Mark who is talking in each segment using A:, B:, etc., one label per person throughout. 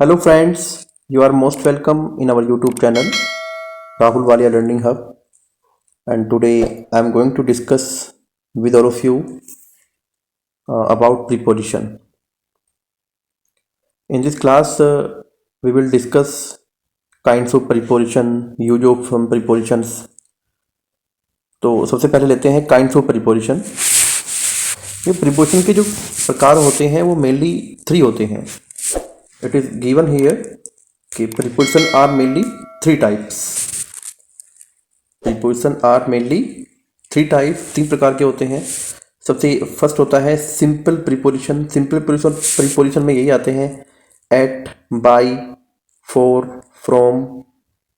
A: Hello friends, you are most welcome in our YouTube channel Rahul Walia Learning Hub, and today I am going to discuss with all of you about preposition. In this class we will discuss kinds of preposition, use of some prepositions. तो सबसे पहले लेते हैं kinds of preposition. ये preposition के जो प्रकार होते हैं वो मेनली 3 होते हैं। इट इज गिवन हियर कि preposition are mainly 3 types. Preposition are mainly 3 types, 3 प्रकार के होते हैं। सबसे फर्स्ट होता है सिंपल प्रीपोजिशन। सिंपल प्रीपोजिशन में यही आते हैं at, by, for, from,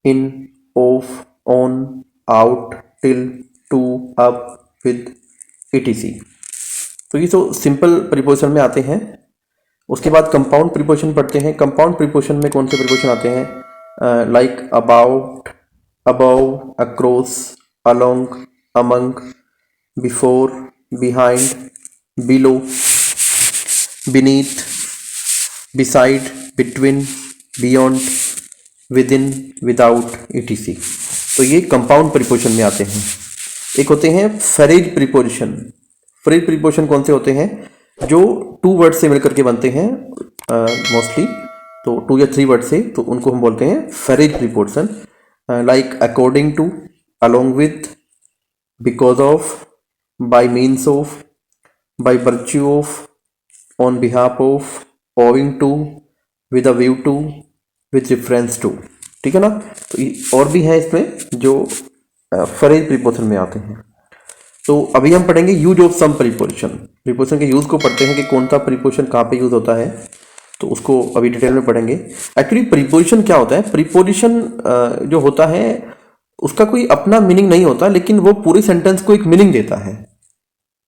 A: in, of, on, out, till, to, up, with, etc। तो ये तो सिंपल प्रीपोजिशन में आते हैं। उसके बाद कंपाउंड प्रीपोजिशन पढ़ते हैं। कंपाउंड प्रीपोजिशन में कौन से प्रीपोजिशन आते हैं? Like about, above, across, along, among, before, behind, below, beneath, beside, between, beyond, within, without, etc। तो ये कंपाउंड प्रीपोजिशन में आते हैं। एक होते हैं फ्रेज प्रीपोजिशन। फ्रेज प्रीपोजिशन कौन से होते हैं? जो 2 वर्ड से मिलकर के बनते हैं मोस्टली, तो 2 या 3 वर्ड से, तो उनको हम बोलते हैं phrase preposition. Like according to, along with, because of, by means of, by virtue of, on behalf of, owing to, with a view to, with reference to. ठीक है ना? तो और भी हैं इसमें जो फ्रेज प्रीपोजिशन में आते हैं। तो अभी हम पढ़ेंगे use of some preposition. Preposition के यूज को पढ़ते हैं कि कौन सा प्रीपोजिशन कहाँ पे यूज होता है, तो उसको अभी डिटेल में पढ़ेंगे। एक्चुअली प्रीपोजिशन क्या होता है? प्रीपोजिशन जो होता है उसका कोई अपना मीनिंग नहीं होता, लेकिन वो पूरे सेंटेंस को एक मीनिंग देता है।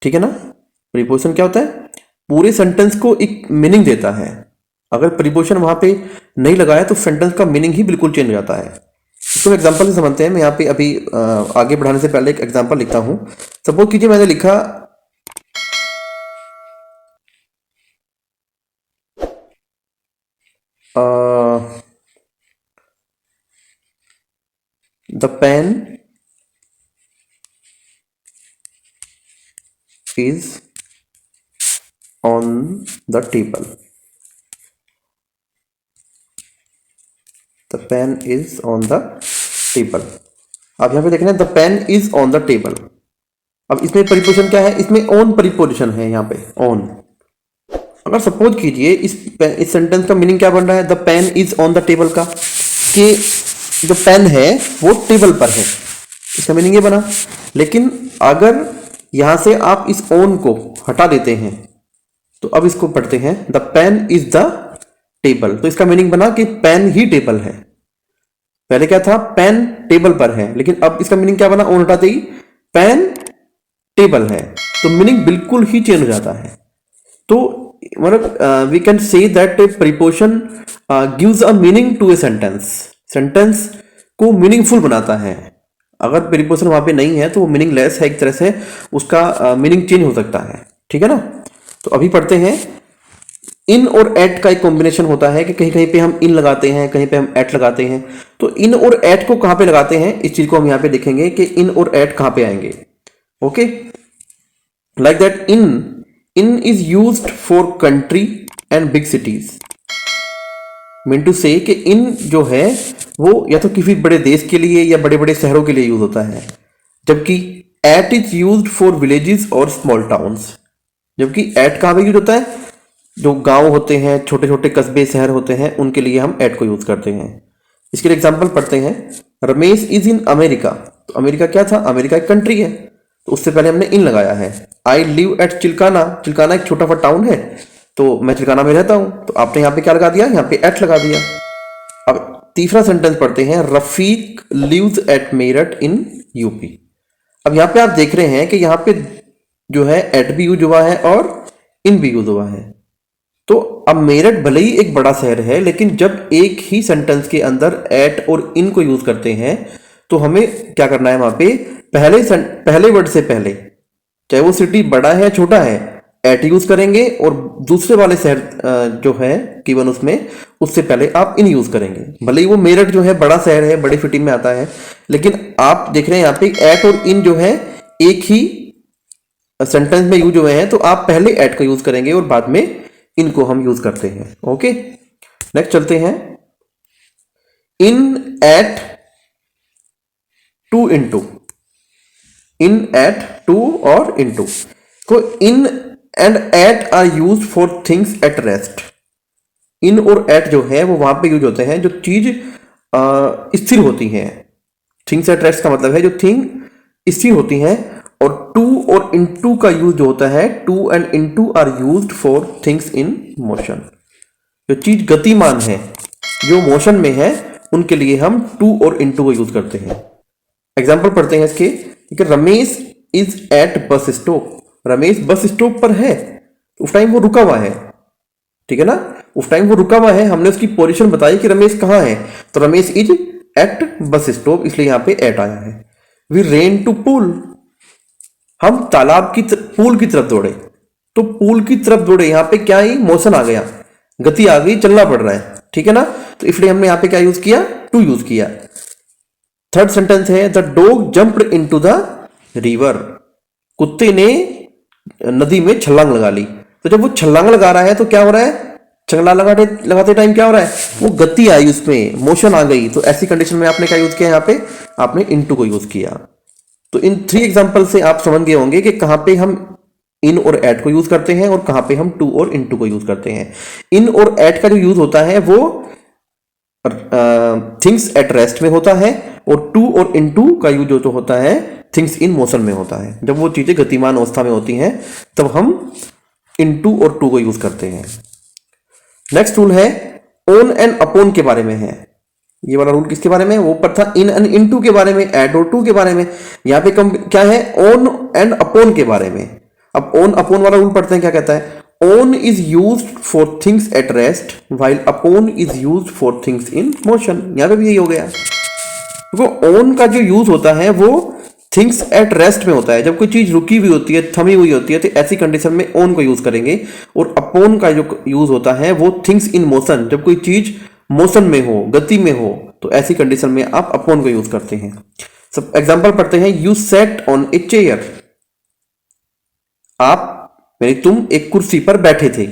A: ठीक है ना? प्रीपोजिशन क्या होता है? पूरे सेंटेंस को एक मीनिंग देता है। अगर प्रीपोजिशन वहां पे नहीं लगाया तो सेंटेंस का मीनिंग ही बिल्कुल चेंज हो जाता है। इसको एग्जांपल से समझते हैं। मैं यहाँ पे अभी आगे बढ़ाने से पहले एक एग्जांपल लिखता हूं। सपोज कीजिए मैंने लिखा the pen is on the table. The pen is on the table. अब यहां पे देखना है the pen is on the table. अब इसमें प्रीपोजिशन क्या है? इसमें ऑन प्रीपोजिशन है। यहां पे ऑन। अगर सपोज कीजिए इस सेंटेंस का मीनिंग क्या बन रहा है? The pen is on the table का, कि जो पेन है वो टेबल पर है, इसका मीनिंग ये बना। लेकिन अगर यहां से आप इस ऑन को हटा देते हैं तो अब इसको पढ़ते हैं the pen is the table. तो इसका मीनिंग बना कि पेन ही टेबल है। पहले क्या था? पेन टेबल पर है, लेकिन अब इसका मीनिंग क्या बना? ऑन हटाते ही पेन टेबल है, तो मीनिंग बिल्कुल ही चेंज हो जाता है। तो मतलब we can say that preposition gives a meaning to a sentence. Sentence को मीनिंगफुल बनाता है। अगर प्रीपोजिशन वहां पे नहीं है तो वो मीनिंगलेस है, एक तरह से उसका मीनिंग चेंज हो सकता है। ठीक है ना? तो अभी पढ़ते हैं। इन और एट का एक कॉम्बिनेशन होता है कि कहीं कहीं पे हम इन लगाते हैं, कहीं पे हम एट लगाते हैं। तो इन और एट को कहां पे लगाते हैं, इस चीज को हम यहां पे देखेंगे कि इन और एट कहां पे आएंगे। Okay, like that in is used for country and big cities. Mean to say कि इन जो है वो या तो किसी बड़े देश के लिए या बड़े बड़े शहरों के लिए यूज होता है, जबकि at is used for villages और स्मॉल टाउन्स। जबकि एट कहां पे यूज होता है? जो गांव होते हैं, छोटे छोटे कस्बे, शहर होते हैं, उनके लिए हम एट को यूज करते हैं। इसके लिए एग्जांपल पढ़ते हैं। Ramesh is in America. तो अमेरिका क्या था? अमेरिका एक कंट्री है, तो उससे पहले हमने इन लगाया है। I live at चिल्काना। चिल्काना एक छोटा सा टाउन है, तो मैं चिल्काना में रहता हूं, तो आपने यहाँ पे क्या लगा दिया? यहाँ पे एट लगा दिया। अब तीसरा सेंटेंस पढ़ते हैं। Rafiq lives at Meerut in UP. अब यहाँ पे आप देख रहे हैं कि यहाँ पे जो है एट भी यूज हुआ है और इन भी यूज हुआ है। तो अब मेरठ भले ही एक बड़ा शहर है, लेकिन जब एक ही सेंटेंस के अंदर एट और इन को यूज करते हैं तो हमें क्या करना है? वहां पे पहले वर्ड से पहले, चाहे वो सिटी बड़ा है छोटा है, एट यूज करेंगे और दूसरे वाले शहर जो है गिवन उसमें उससे पहले आप इन यूज करेंगे। भले ही वो मेरठ जो है बड़ा शहर है, बड़ी सिटी में आता है, लेकिन आप देख रहे हैं यहाँ पे एट और इन जो है एक ही सेंटेंस में यूज हुए हैं, तो आप पहले एट का यूज करेंगे और बाद में इनको हम यूज करते हैं। ओके, नेक्स्ट चलते हैं। In at to into, in at to और इंटू, तो in and at are use for things at rest. In और एट जो है वो वहां पे यूज होते हैं जो चीज स्थिर होती है। थिंग्स एट रेस्ट का मतलब है जो थिंग स्थिर होती हैं। और टू और इनटू का यूज जो होता है, to and into are used for things in motion. जो चीज गतिमान है, जो मोशन में है, उनके लिए हम टू और इनटू का यूज करते हैं। एग्जाम्पल पढ़ते हैं इसके। ठीक है, Ramesh is at bus stop. Ramesh bus stop पर है, उस टाइम वो रुका हुआ है। ठीक है ना, उस टाइम वो रुका हुआ है, हमने उसकी पोजीशन बताई कि रमेश कहाँ है, तो Ramesh is at bus stop, इसलिए यहाँ पे एट आया है। वी रेन टू पूल, हम तालाब की पूल की तरफ दौड़े, तो पूल की तरफ दौड़े, यहाँ पे क्या ही मोशन आ गया, गति आ गई, चलना पड़ रहा है। ठीक है ना, तो इसलिए हमने यहाँ पे क्या यूज किया, टू यूज किया। थर्ड सेंटेंस है the dog jumped into the river. कुत्ते ने नदी में छलांग लगा ली। तो जब वो छलांग लगा रहा है तो क्या हो रहा है, छलांग लगाते टाइम क्या हो रहा है, वो गति आई, उसमें मोशन आ गई। तो ऐसी कंडीशन में आपने क्या यूज किया, यहाँ पे आपने इनटू को यूज किया। तो इन 3 एग्जांपल से आप समझ गए होंगे कि कहां पे हम इन और एट को यूज करते हैं और कहां पे हम टू और इनटू को यूज करते हैं। इन और एट का जो यूज होता है वो थिंग्स एट रेस्ट में होता है, और टू और इनटू का यूज जो होता है थिंग्स इन मोशन में होता है। जब वो चीजें गतिमान अवस्था में होती हैं तब हम इनटू और टू को यूज करते हैं। नेक्स्ट रूल है ऑन एंड अपॉन के बारे में है। ये वाला रूल किसके बारे में, वो ऊपर था इन एंड इनटू के बारे में, एट और टू के बारे में। यहाँ पे क्या है, ऑन एंड अपॉन के बारे में। अब ऑन अपॉन वाला रूल पढ़ते हैं, क्या कहता है, on is used for things at rest while upon is used for things in motion. यहाँ पे भी यही हो गया। तो ऑन का जो यूज होता है वो थिंग्स एट रेस्ट में होता है, जब कोई चीज रुकी हुई होती है, थमी हुई होती है, तो ऐसी कंडीशन में ऑन को यूज करेंगे। और अपॉन का जो यूज होता है वो थिंग्स इन मोशन, जब कोई चीज मोशन में हो, गति में हो, तो ऐसी कंडीशन में आप अपॉन को यूज करते हैं। सब एग्जांपल पढ़ते हैं। You set on a chair, आप यानी तुम एक कुर्सी पर बैठे थे।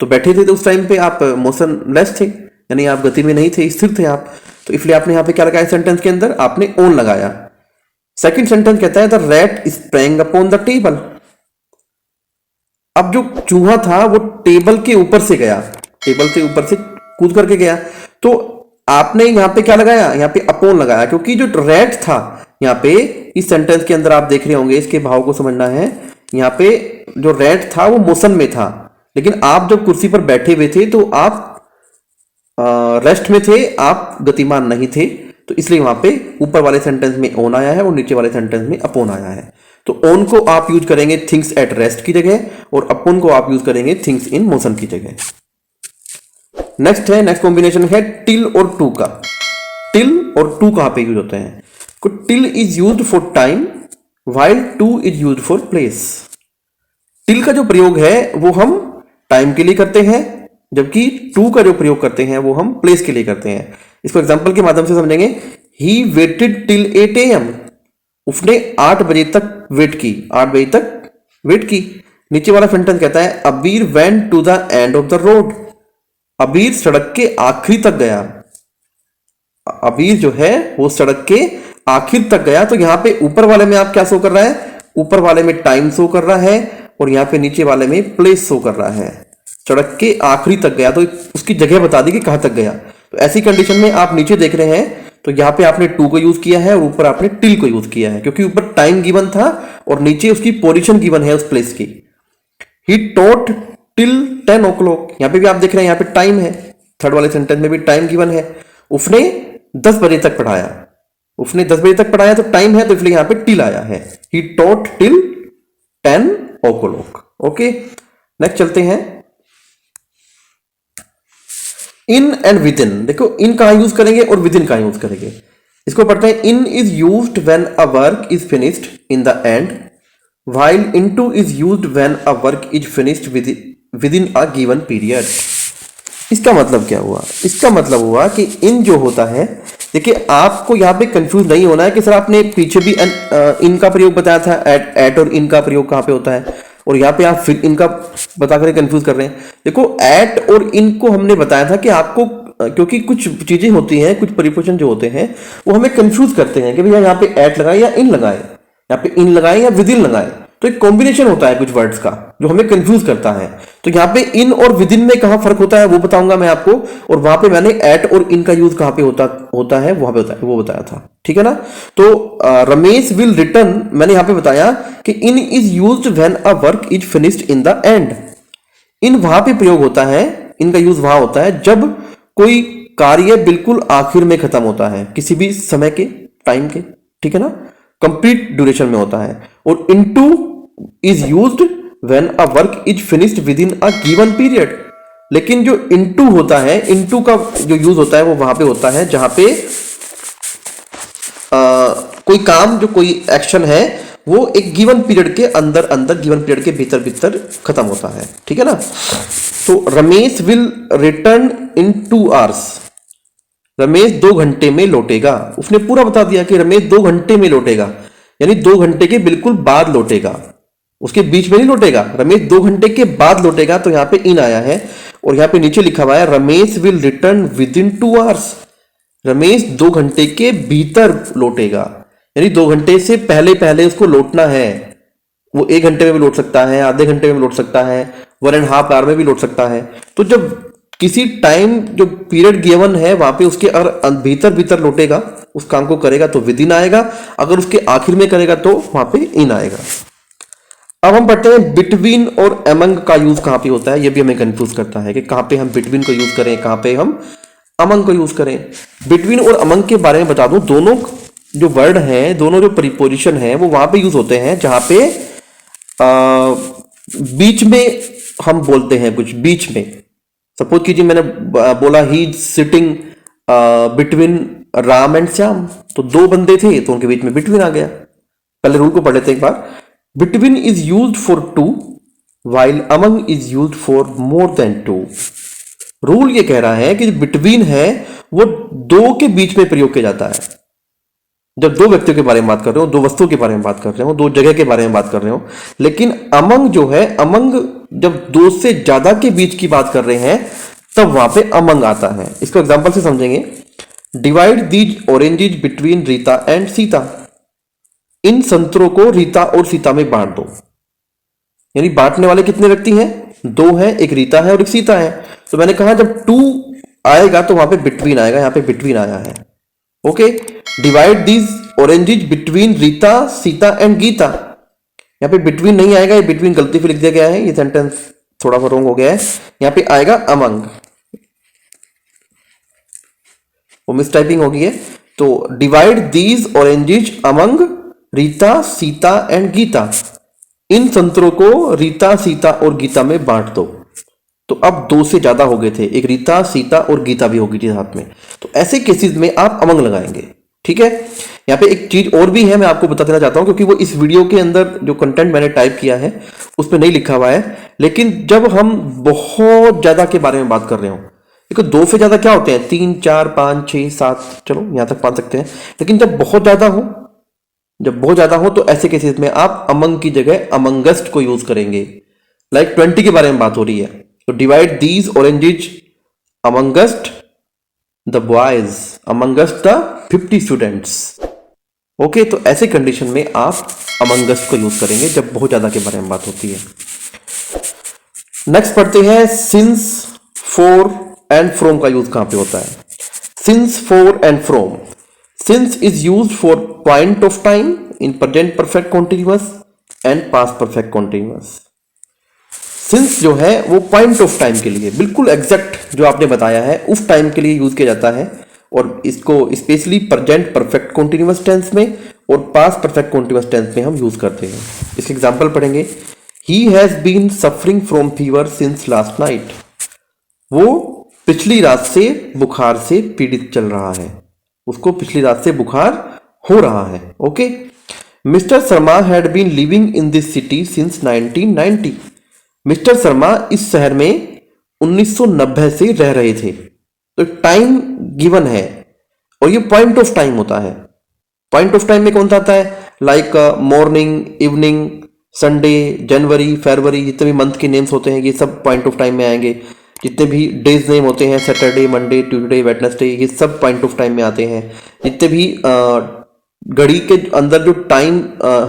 A: तो बैठे थे तो उस टाइम पे आप मोशन लेस थे, यानी आप गति में नहीं थे, स्थिर थे आप। तो इसलिए आपने यहां पे क्या लगाया, सेंटेंस के अंदर आपने ऑन लगाया। सेकंड सेंटेंस कहता है the rat sprang upon the table. अब जो चूहा था वो टेबल के ऊपर से गया, टेबल से ऊपर से कूद करके गया। तो आपने यहां पे क्या लगाया, यहां पे अपॉन लगाया, क्योंकि जो रैट था यहां पे इस सेंटेंस के अंदर आप देख रहे होंगे, इसके भाव को समझना है। यहां पे जो रैट था वो मोशन में था, लेकिन आप जब कुर्सी पर बैठे हुए थे तो आप रेस्ट में थे, आप गतिमान नहीं थे। तो इसलिए वहां पे ऊपर वाले सेंटेंस में ऑन आया है और नीचे वाले सेंटेंस में अपॉन आया है। तो ऑन को आप यूज करेंगे थिंग्स एट रेस्ट की जगह, और अपॉन को आप यूज करेंगे थिंग्स इन मोशन की जगह। नेक्स्ट कॉम्बिनेशन है टिल और टू का। टिल और टू कहां पे यूज होते हैं, तो till is used for time while two is used for place. Till का जो प्रयोग है वो हम टाइम के लिए करते हैं, जबकि टू का जो प्रयोग करते हैं वो हम प्लेस के लिए करते हैं। इसको एग्जांपल के माध्यम से समझेंगे। ही वेटेड टिल 8 AM, उसने 8 बजे तक वेट की, 8 बजे तक वेट की। नीचे वाला सेंटेंस कहता है Abir went to the end of the road. Abir सड़क के आखिरी तक गया। अबीर जो है वो सड़क के आखिर तक गया। तो यहां पे ऊपर वाले में आप क्या शो कर रहा है, ऊपर वाले में टाइम शो कर रहा है, और यहां पे नीचे वाले में प्लेस शो कर रहा है। सड़क के आखिरी तक गया, तो उसकी जगह बता दी कि कहां तक गया। तो ऐसी कंडीशन में आप नीचे देख रहे हैं, तो यहां पे आपने टू को यूज किया है और ऊपर आपने टिल को यूज किया है, क्योंकि ऊपर टाइम गिवन था और नीचे उसकी पोजीशन गिवन है उस प्लेस की। ही टॉट टिल 10 o'clock, यहां पे भी आप देख रहे हैं, यहां पे टाइम है, थर्ड वाले सेंटेंस में भी टाइम गिवन है। उसने 10 बजे तक पढ़ाया, उसने 10 बजे तक पढ़ाया, तो टाइम है, तो इसलिए यहां पे टिल आया है। He taught till 10 o'clock। Okay, next चलते हैं। इन एंड विद इन, देखो इन कहां यूज करेंगे और विद इन कहां यूज करेंगे। इसको पढ़ते हैं। In is used when a work is finished in the end while into is used when a work is finished within a given period। इसका मतलब क्या हुआ? इसका मतलब हुआ कि इन जो होता है, देखिए आपको यहाँ पे कंफ्यूज नहीं होना है कि सर आपने पीछे भी इन का प्रयोग बताया था, एट और इन का प्रयोग कहाँ पे होता है, और यहाँ पे आप फिर इनका बताकर कंफ्यूज कर रहे हैं। देखो एट और इन को हमने बताया था कि आपको क्योंकि कुछ चीजें होती हैं, कुछ परिपोषण जो होते हैं वो हमें कंफ्यूज करते हैं कि भैया यहाँ पे एट लगाए या इन लगाए, यहाँ पे इन लगाए या विद इन लगाए। तो एक कॉम्बिनेशन होता है कुछ वर्ड्स का जो हमें कंफ्यूज करता है। तो यहाँ पे इन और विद इन में कहाँ फर्क होता है वो बताऊंगा मैं आपको, और वहां पे मैंने एट और इन का यूज कहाँ पे होता है वहां पे वो बताया था। ठीक है ना? तो रमेश विल रिटर्न, मैंने यहाँ पे बताया कि in is used when a work is finished in the end. In वहां पे प्रयोग होता है, इनका यूज वहां होता है जब कोई कार्य बिल्कुल आखिर में खत्म होता है, किसी भी समय के, टाइम के। ठीक है ना? कंप्लीट ड्यूरेशन में होता है। और into is used when a work is finished with in a given period. लेकिन जो इनटू होता है, इनटू का जो यूज होता है वो वहां पे होता है जहां पे कोई काम, जो कोई एक्शन है वो एक गिवन पीरियड के अंदर अंदर, गिवन पीरियड के भीतर भीतर खत्म होता है। ठीक है ना? तो Ramesh will return in 2 hours। Ramesh 2 घंटे में लौटेगा। उसने पूरा बता दिया कि रमेश 2 घंटे में लौटेगा, यानी 2 घंटे के बिल्कुल बाद लौटेगा, उसके बीच में नहीं लौटेगा। रमेश 2 घंटे के बाद लौटेगा, तो यहां पे इन आया है, और यहां पे नीचे लिखा हुआ है Ramesh will return with in 2 hours। Ramesh 2 घंटे के भीतर लौटेगा, यानी 2 घंटे से पहले पहले उसको लौटना है। वो 1 घंटे में भी लौट सकता है, आधे घंटे में भी लौट सकता है, 1.5 hour में भी लौट सकता है। तो जब किसी टाइम जो पीरियड गिवन है वहां पे उसके अगर भीतर भीतर लौटेगा, उस काम को करेगा तो विद इन आएगा, अगर उसके आखिर में करेगा तो वहां पे इन आएगा। अब हम पढ़ते हैं बिटवीन और अमंग का यूज कहां पे होता है। ये भी हमें कंफ्यूज करता है कि कहां पे हम बिटवीन को यूज करें, कहां पे हम अमंग को यूज करें। बिटवीन और अमंग के बारे में बता दूं, दोनों जो वर्ड हैं, दोनों जो प्रीपोजिशन है वो वहां पे यूज होते हैं जहां पे बीच में हम बोलते हैं, कुछ बीच में। सपोज कीजिए मैंने बोला he is sitting between Ram and Shyam, तो 2 बंदे थे तो उनके बीच में बिटवीन आ गया। पहले रूल को पढ़ लेते हैं एक बार। Between is used for 2 while among is used for more than 2। Rule ये कह रहा है कि बिटवीन है वो 2 के बीच में प्रयोग किया जाता है। जब 2 व्यक्तियों के बारे में बात कर रहे हो, 2 वस्तुओं के बारे में बात कर रहे हो, 2 जगह के बारे में बात कर रहे हो। लेकिन अमंग जो है, अमंग जब 2 से ज्यादा के बीच की बात कर रहे हैं तब वहां पे अमंग आता है। इसको एग्जांपल से समझेंगे। Divide these oranges between Rita and Sita. इन संतरों को रीता और सीता में बांट दो। यानी बांटने वाले कितने व्यक्ति हैं? 2 हैं, एक रीता है और एक सीता है। तो मैंने कहा जब 2 आएगा तो वहां पे बिटवीन आएगा, यहां पे बिटवीन आया है। Okay, divide these oranges between Rita, Sita and Gita. यहां पे बिटवीन नहीं आएगा, ये बिटवीन गलती से लिख दिया गया है, ये सेंटेंस थोड़ा सा रॉन्ग हो गया है। यहां पे आएगा अमंग, वो मिस टाइपिंग हो गई है। तो divide these oranges among Rita, Sita and Gita. इन संतरों को रीता, सीता और गीता में बांट दो। तो अब 2 से ज्यादा हो गए थे, एक रीता, सीता और गीता भी होगी थी साथ में। तो ऐसे केसेस में आप अमंग लगाएंगे। ठीक है? यहाँ पे एक चीज और भी है, मैं आपको बता देना चाहता हूं, क्योंकि वो इस वीडियो के अंदर जो कंटेंट मैंने टाइप किया है उसमें नहीं लिखा हुआ है। लेकिन जब हम बहुत ज्यादा के बारे में बात कर रहे हो, देखो 2 से ज्यादा क्या होते हैं? 3, 4, 5, 6, 7, चलो यहां तक पा सकते हैं। लेकिन जब बहुत ज्यादा हो तो ऐसे केसेस में आप अमंग की जगह अमंगस्ट को यूज करेंगे। लाइक 20 के बारे में बात हो रही है, तो divide these oranges amongst the boys, amongst the 50 students. Okay, तो ऐसे कंडीशन में आप अमंगस्ट को यूज करेंगे जब बहुत ज्यादा के बारे में बात होती है। नेक्स्ट पढ़ते हैं सिंस, फॉर एंड फ्रॉम का यूज कहां पे होता है। Since, for and from. Since is used for point of time in present perfect continuous and past perfect continuous. Since जो है वो पॉइंट ऑफ टाइम के लिए, बिल्कुल एग्जैक्ट जो आपने बताया है उस टाइम के लिए यूज किया जाता है, और इसको specially present perfect continuous tense में और पास्ट परफेक्ट कॉन्टिन्यूअस टेंस में हम यूज करते हैं। इसके एग्जांपल पढ़ेंगे। He has been suffering from fever since last night. वो पिछली रात से बुखार से पीड़ित चल रहा है, उसको पिछली रात से बुखार हो रहा है। Okay, mister Sharma had been living in this city since 1990। Mister Sharma इस शहर में 1990 से रह रहे थे। तो टाइम गिवन है और ये पॉइंट ऑफ टाइम होता है। पॉइंट ऑफ टाइम में कौन सा आता है? लाइक मॉर्निंग, इवनिंग, संडे, जनवरी, फरवरी, जितने भी मंथ के नेम्स होते हैं ये सब पॉइंट ऑफ टाइम में आएंगे। जितने भी डेज नेम होते हैं, सैटरडे, मंडे, ट्यूसडे, वेडनेसडे, ये सब पॉइंट ऑफ टाइम में आते हैं। जितने भी घड़ी के अंदर जो टाइम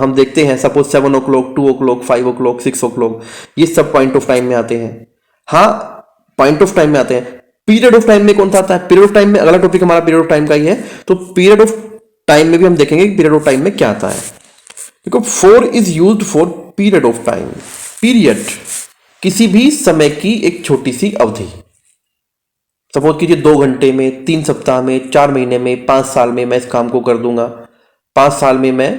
A: हम देखते हैं, suppose 7 o'clock, 2 o'clock, 5 o'clock, 6 o'clock, ये सब पॉइंट ऑफ टाइम में आते हैं। हाँ, पॉइंट ऑफ टाइम में आते हैं। पीरियड ऑफ टाइम में कौन सा आता है? पीरियड ऑफ टाइम में अगला टॉपिक हमारा पीरियड ऑफ टाइम का ही है, तो पीरियड ऑफ टाइम में भी हम देखेंगे कि पीरियड ऑफ टाइम में क्या आता है। देखो, four is used for period of time. Period किसी भी समय की एक छोटी सी अवधि। सपोज कीजिए 2 घंटे में, 3 सप्ताह में, 4 महीने में, 5 साल में मैं इस काम को कर दूंगा, 5 साल में मैं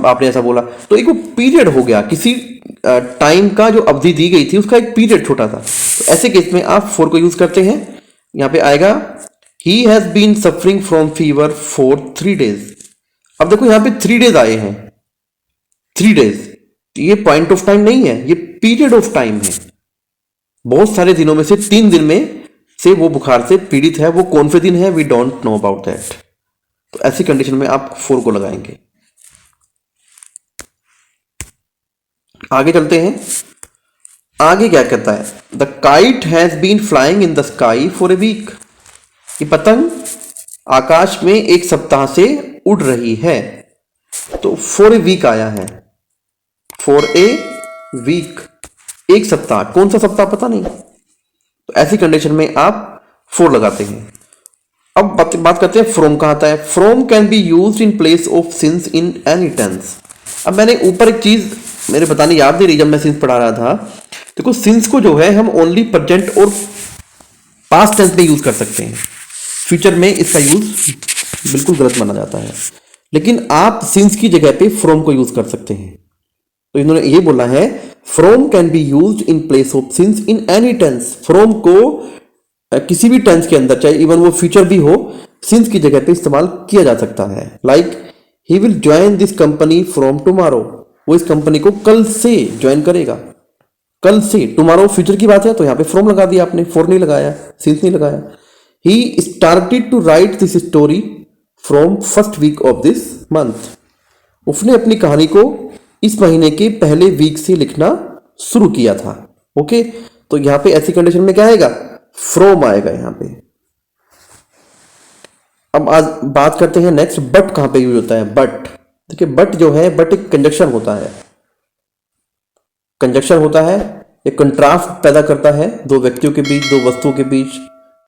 A: आपने ऐसा बोला, तो एक वो पीरियड हो गया। किसी टाइम का जो अवधि दी गई थी उसका एक पीरियड छोटा था। तो ऐसे केस में आप फोर को यूज करते हैं। यहां पे आएगा he has been suffering from fever for 3 days। अब देखो यहां पे 3 days आए हैं, 3 days, ये पॉइंट ऑफ टाइम नहीं है, ये पीरियड ऑफ टाइम है। बहुत सारे दिनों में से 3 दिन में से वो बुखार से पीड़ित है। वो कौन से दिन है? We don't know about that. तो ऐसी कंडीशन में आप 4 को लगाएंगे। आगे चलते हैं। आगे क्या कहता है? The kite has been flying in the sky for a week. ये पतंग आकाश में एक सप्ताह से उड़ रही है। तो फॉर ए वीक आया है, फॉर ए वीक, एक सप्ताह। कौन सा सप्ताह पता नहीं। तो ऐसी कंडीशन में आप 4 लगाते हैं। अब बात करते हैं फ्रॉम का आता है। From can be used in place of since in any tense. अब मैंने ऊपर एक चीज मेरे बताने याद नहीं रही जब मैं सिंस पढ़ा रहा था। देखो, सिंस को जो है हम ओनली प्रेजेंट और पास्ट टेंस में यूज कर सकते हैं। फ्यूचर में इसका यूज बिल्कुल गलत माना जाता है। लेकिन आप सिंस की जगह पे फ्रॉम को यूज कर सकते हैं। तो इन्होंने ये बोला है from can be used in place of since in any tense. From को किसी भी टेंस के अंदर, चाहे इवन वो फ्यूचर भी हो, सिंस की जगह पे इस्तेमाल किया जा सकता है। Like he will join this company from tomorrow. वो इस कंपनी को कल से ज्वाइन करेगा। कल से, टुमारो फ्यूचर की बात है, तो यहां पे फ्रॉम लगा दिया आपने, फॉर नहीं लगाया, सिंस नहीं लगाया। He started to write this story from first week of this month. उसने अपनी कहानी को इस महीने के पहले वीक से लिखना शुरू किया था। ओके, तो यहां पे ऐसी कंडीशन में क्या आएगा? फ्रॉम आएगा यहां पे। अब आज बात करते हैं नेक्स्ट, बट कहां पे यूज होता है? बट देखिए, बट जो है, बट एक कंजक्शन होता है। कंजक्शन होता है, एक कंट्रास्ट पैदा करता है दो व्यक्तियों के बीच, दो वस्तुओं के बीच,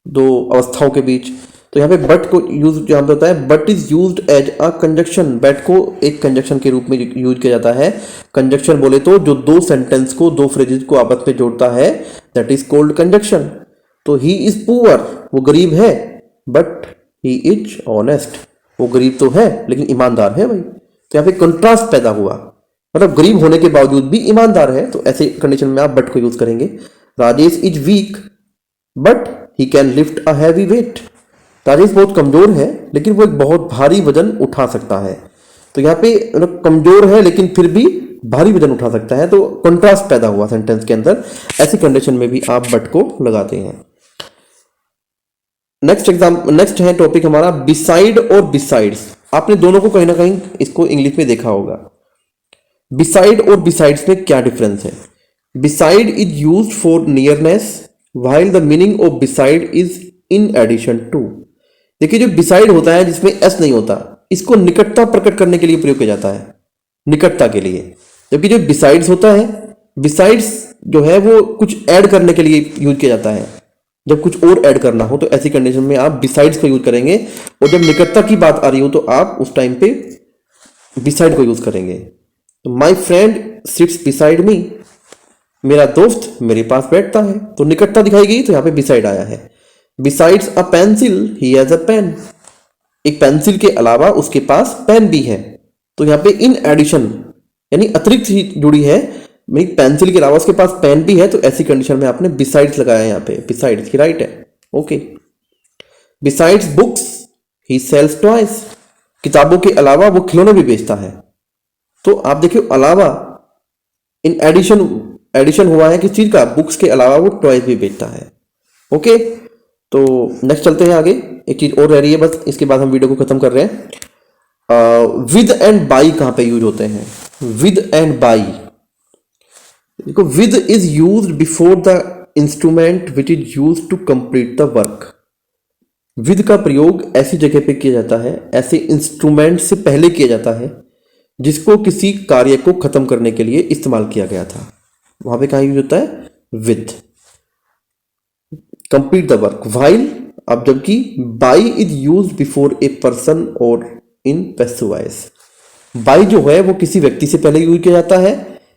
A: दो अवस्थाओं के बीच। तो यहाँ पे बट को यूज जहां पे होता है, but is used as a conjunction. But को एक कंजक्शन के रूप में यूज किया जाता है। कंजक्शन बोले तो जो दो सेंटेंस को, दो फ्रेजेस को आपस में जोड़ता है, दैट इज कॉल्ड कंजक्शन। तो ही इज पुअर, वो गरीब है, बट ही इज ऑनेस्ट, वो गरीब तो है लेकिन ईमानदार है भाई। तो यहाँ पे कंट्रास्ट पैदा हुआ, मतलब गरीब होने के बावजूद भी ईमानदार है। तो ऐसे कंडीशन में आप बट को यूज करेंगे। Rajesh is weak but he can lift a heavy weight. Rajesh बहुत कमजोर है लेकिन वो एक बहुत भारी वजन उठा सकता है। तो यहाँ पे कमजोर है लेकिन फिर भी भारी वजन उठा सकता है। तो कंट्रास्ट पैदा हुआ सेंटेंस के अंदर। ऐसी कंडीशन में भी आप बट को लगाते हैं। नेक्स्ट है टॉपिक हमारा बिसाइड और बिसाइड्स। आपने दोनों को कहीं ना कहीं इसको इंग्लिश में देखा होगा। बिसाइड और बिसाइड्स में क्या डिफरेंस है? Beside is used for nearness while the meaning of beside is in addition to. देखिए, जो बिसाइड होता है जिसमें एस नहीं होता, इसको निकटता प्रकट करने के लिए प्रयोग किया जाता है, निकटता के लिए। जबकि जो बिसाइड्स होता है, बिसाइड्स जो है वो कुछ ऐड करने के लिए यूज किया जाता है। जब कुछ और ऐड करना हो तो ऐसी कंडीशन में आप बिसाइड्स को यूज करेंगे। और जब निकटता की बात आ रही हो तो आप उस टाइम पे बिसाइड को यूज करेंगे। तो my friend sits beside me, मेरा दोस्त मेरे पास बैठता है। तो निकटता दिखाई गई, तो यहाँ पे बिसाइड आया है। Besides a pencil he has a pen, एक पेंसिल के अलावा उसके पास पेन भी है। तो यहाँ पे इन एडिशन यानी अतिरिक्त ही जुड़ी है, पेंसिल के अलावा उसके पास पेन भी है। तो ऐसी कंडीशन में आपने बिसाइड्स लगाया यहाँ पे, बिसाइड्स की राइट है। ओके, बिसाइड्स बुक्स ही सेल्स टॉयज, किताबों के अलावा वो खिलौने भी बेचता है। तो आप देखिए अलावा इन एडिशन हुआ है किस चीज का, बुक्स के अलावा वो टॉयज भी बेचता है। ओके, तो नेक्स्ट चलते हैं आगे। एक चीज और रह रही है बस, इसके बाद हम वीडियो को खत्म कर रहे हैं। विद एंड बाई कहां पे यूज होते हैं? विद एंड बाई, देखो with is use before the instrument which is use to complete the work. With का प्रयोग ऐसी जगह पे किया जाता है, ऐसे इंस्ट्रूमेंट से पहले किया जाता है जिसको किसी कार्य को खत्म करने के लिए इस्तेमाल किया गया था। वहां पे कहां यूज होता है? With. Complete the work while, अब जबकि by is use before a person और इन पैसिव वॉइस। बाई जो है वो किसी व्यक्ति से पहले यूज किया जाता है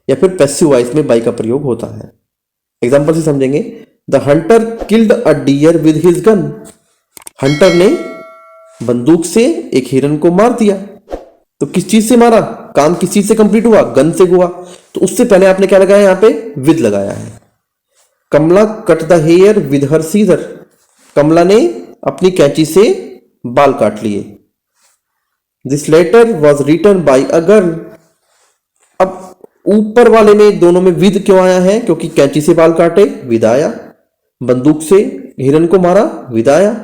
A: या फिर पैसिव वॉइस में बाई का प्रयोग होता है। एग्जांपल से समझेंगे। The hunter killed a deer with his gun. Hunter ने बंदूक से एक हिरन को मार दिया। तो किस चीज से मारा? काम किस चीज से कंप्लीट हुआ? गन से हुआ। तो उससे पहले आपने क्या लगाया? यहां पे विद लगाया है। Kamala cut the hair with her scissor. Kamala ने अपनी कैंची से बाल काट लिए। This letter was written by a girl. अब ऊपर वाले में दोनों में विद क्यों आया है? क्योंकि कैंची से बाल काटे, विद आया। बंदूक से हिरन को मारा, विद आया।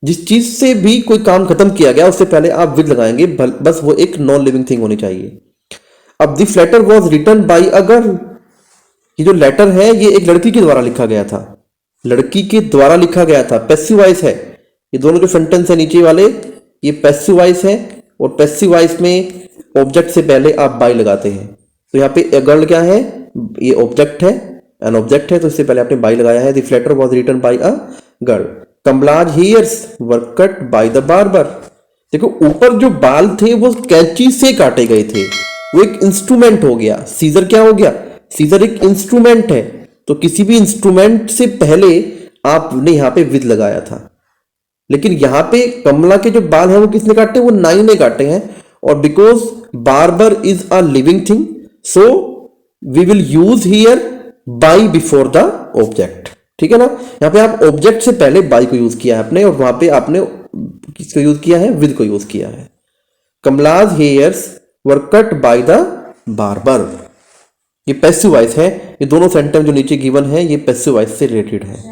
A: जिस चीज से भी कोई काम खत्म किया गया उससे पहले आप विद लगाएंगे, बस वो एक नॉन लिविंग थिंग होनी चाहिए। अब this letter was written by a girl, ये जो लेटर है ये एक लड़की के द्वारा लिखा गया था। लड़की के द्वारा लिखा गया था, पैसिव वॉइस है। ये दोनों जो सेंटेंस है नीचे वाले, ये पैसिव वॉइस है। और पैसिव वॉइस में ऑब्जेक्ट से पहले आप बाई लगाते हैं। तो यहाँ पे अ गर्ल क्या है? ये ऑब्जेक्ट है, एन ऑब्जेक्ट है, तो इससे पहले आपने बाई लगाया है। This letter was written by a girl. Kamla's hairs were cut by the barber. देखो ऊपर जो बाल थे वो कैंची से काटे गए थे, वो एक इंस्ट्रूमेंट हो गया। सीजर क्या हो गया? सीजर एक इंस्ट्रूमेंट है। तो किसी भी इंस्ट्रूमेंट से पहले आपने यहां पे विद लगाया था। लेकिन यहां पे कमला के जो बाल हैं वो किसने काटे? वो नाई ने काटे हैं। और because barber is a living thing, so we will use here by before the object. ठीक है ना? यहां पे आप ऑब्जेक्ट से पहले बाई को यूज किया है आपने, और वहां पे आपने किसको यूज किया है? विद को यूज किया है। Kamla's hairs were cut by the barber, ये पैसिव वॉइस है। ये दोनों सेंटेंस जो नीचे गिवन है ये पैसिव वॉइस से रिलेटेड है।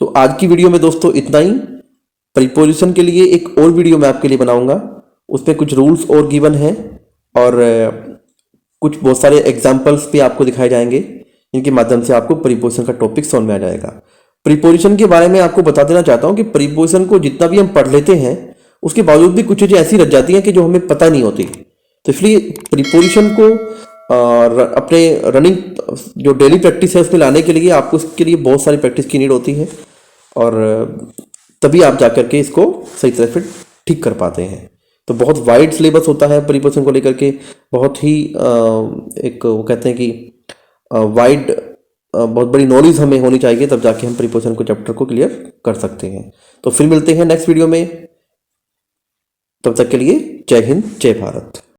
A: तो आज की वीडियो में दोस्तों इतना ही। प्रीपोजिशन के लिए एक और वीडियो मैं आपके लिए बनाऊंगा, उसमें कुछ रूल्स और गिवन हैं और कुछ बहुत सारे एग्जाम्पल्स भी आपको दिखाए जाएंगे, इनके माध्यम से आपको प्रीपोजिशन का टॉपिक समझ में आ जाएगा। प्रीपोजिशन के बारे में आपको बता देना चाहता हूं कि प्रीपोजिशन को जितना भी हम पढ़ लेते हैं उसके बावजूद भी कुछ चीजें ऐसी रह जाती हैं कि जो हमें पता नहीं होती। तो इसलिए प्रीपोजिशन को अपने रनिंग जो डेली प्रैक्टिस है उसमें लाने के लिए आपको इसके लिए बहुत सारी प्रैक्टिस की नीड होती है, और तभी आप जाकर के इसको सही तरह से ठीक कर पाते हैं। तो बहुत वाइड सिलेबस होता है प्रीपोजिशन को लेकर के, बहुत ही एक वो कहते हैं कि वाइड बहुत बड़ी नॉलेज हमें होनी चाहिए, तब जाके हम प्रीपोजिशन को चैप्टर को क्लियर कर सकते हैं। तो फिर मिलते हैं नेक्स्ट वीडियो में, तब तक के लिए जय हिंद, जय भारत।